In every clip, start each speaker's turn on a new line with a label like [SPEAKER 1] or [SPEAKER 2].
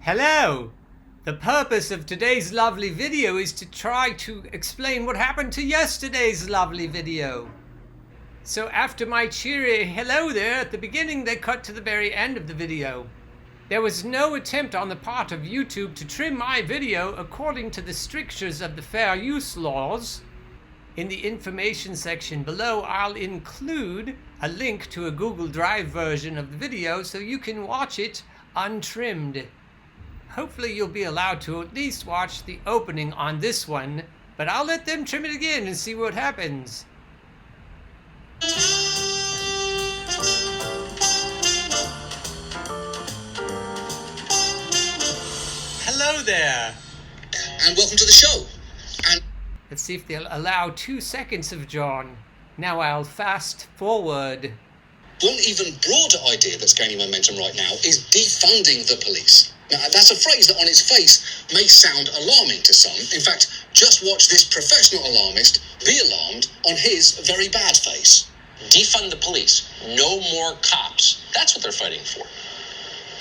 [SPEAKER 1] Hello! The purpose of today's lovely video is to try to explain what happened to yesterday's lovely video. So after my cheery hello there at the beginning, they cut to the very end of the video. There was no attempt on the part of YouTube to trim my video according to the strictures of the fair use laws. In the information section below, I'll include a link to a Google Drive version of the video so you can watch it untrimmed. Hopefully you'll be allowed to at least watch the opening on this one, but I'll let them trim it again and see what happens. Hello there!
[SPEAKER 2] And welcome to the show. And
[SPEAKER 1] let's see if they'll allow 2 seconds of John. Now I'll fast forward.
[SPEAKER 2] One even broader idea that's gaining momentum right now is defunding the police. Now, that's a phrase that on its face may sound alarming to some. In fact, just watch this professional alarmist be alarmed on his very bad face.
[SPEAKER 3] Defund the police. No more cops. That's what they're fighting for.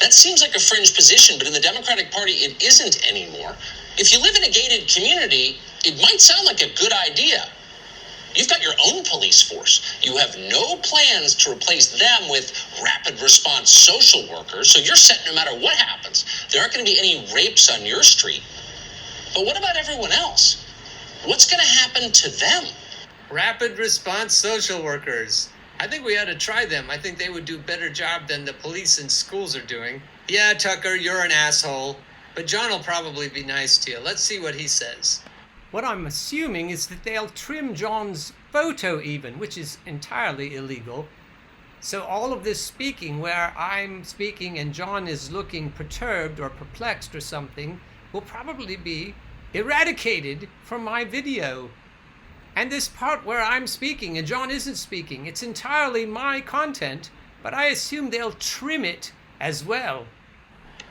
[SPEAKER 3] That seems like a fringe position, but in the Democratic Party, it isn't anymore. If you live in a gated community, it might sound like a good idea. You've got your own police force. You have no plans to replace them with rapid response social workers, so you're set no matter what happens. There aren't going to be any rapes on your street. But what about everyone else? What's going to happen to them?
[SPEAKER 1] Rapid response social workers. I think we ought to try them. I think they would do a better job than the police in schools are doing. Yeah, Tucker, you're an asshole. But John will probably be nice to you. Let's see what he says. What I'm assuming is that they'll trim John's photo even, which is entirely illegal. So all of this speaking where I'm speaking and John is looking perturbed or perplexed or something will probably be eradicated from my video. And this part where I'm speaking and John isn't speaking, it's entirely my content, but I assume they'll trim it as well.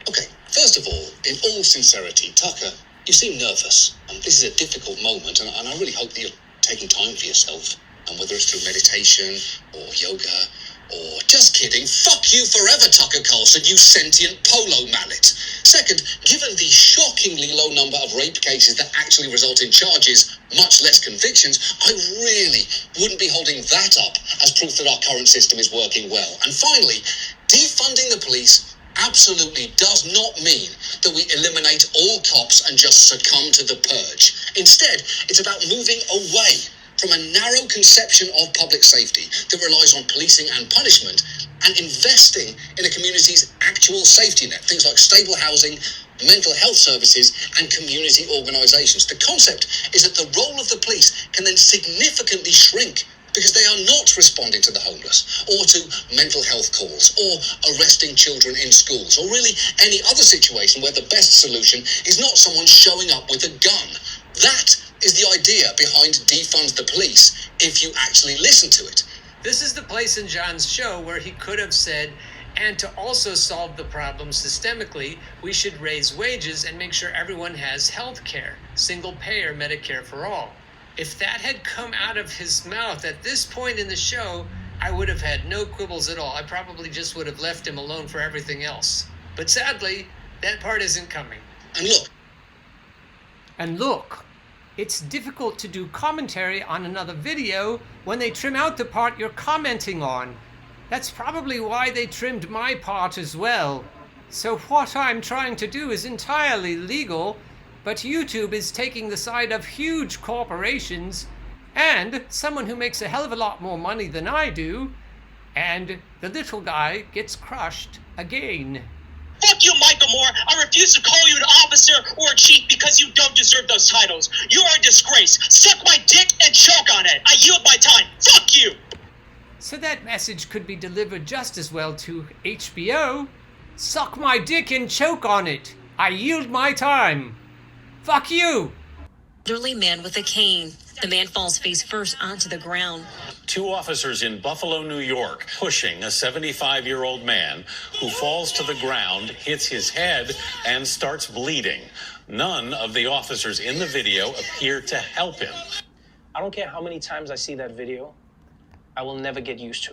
[SPEAKER 2] Okay, first of all, in all sincerity, Tucker, you seem nervous. This is a difficult moment, and I really hope that you're taking time for yourself. And whether it's through meditation or yoga or just kidding, fuck you forever, Tucker Carlson, you sentient polo mallet. Second, given the shockingly low number of rape cases that actually result in charges, much less convictions, I really wouldn't be holding that up as proof that our current system is working well. And finally, defunding the police absolutely does not mean that we eliminate all cops and just succumb to the purge. Instead, it's about moving away from a narrow conception of public safety that relies on policing and punishment and investing in a community's actual safety net, things like stable housing, mental health services, and community organizations. The concept is that the role of the police can then significantly shrink because they are not responding to the homeless or to mental health calls or arresting children in schools or really any other situation where the best solution is not someone showing up with a gun. That is the idea behind defund the police if you actually listen to it.
[SPEAKER 1] This is the place in John's show where he could have said, and to also solve the problem systemically, we should raise wages and make sure everyone has health care, single payer Medicare for all. If that had come out of his mouth at this point in the show, I would have had no quibbles at all. I probably just would have left him alone for everything else. But sadly, that part isn't coming. And look, it's difficult to do commentary on another video when they trim out the part you're commenting on. That's probably why they trimmed my part as well. So what I'm trying to do is entirely legal, but YouTube is taking the side of huge corporations and someone who makes a hell of a lot more money than I do, and the little guy gets crushed again.
[SPEAKER 4] Fuck you, Michael Moore. I refuse to call you an officer or a chief because you don't deserve those titles. You are a disgrace. Suck my dick and choke on it. I yield my time. Fuck you.
[SPEAKER 1] So that message could be delivered just as well to HBO. Suck my dick and choke on it. I yield my time. Fuck you!
[SPEAKER 5] Elderly man with a cane. The man falls face first onto the ground.
[SPEAKER 6] 2 officers in Buffalo, New York, pushing a 75-year-old man who falls to the ground, hits his head, and starts bleeding. None of the officers in the video appear to help him.
[SPEAKER 7] I don't care how many times I see that video, I will never get used to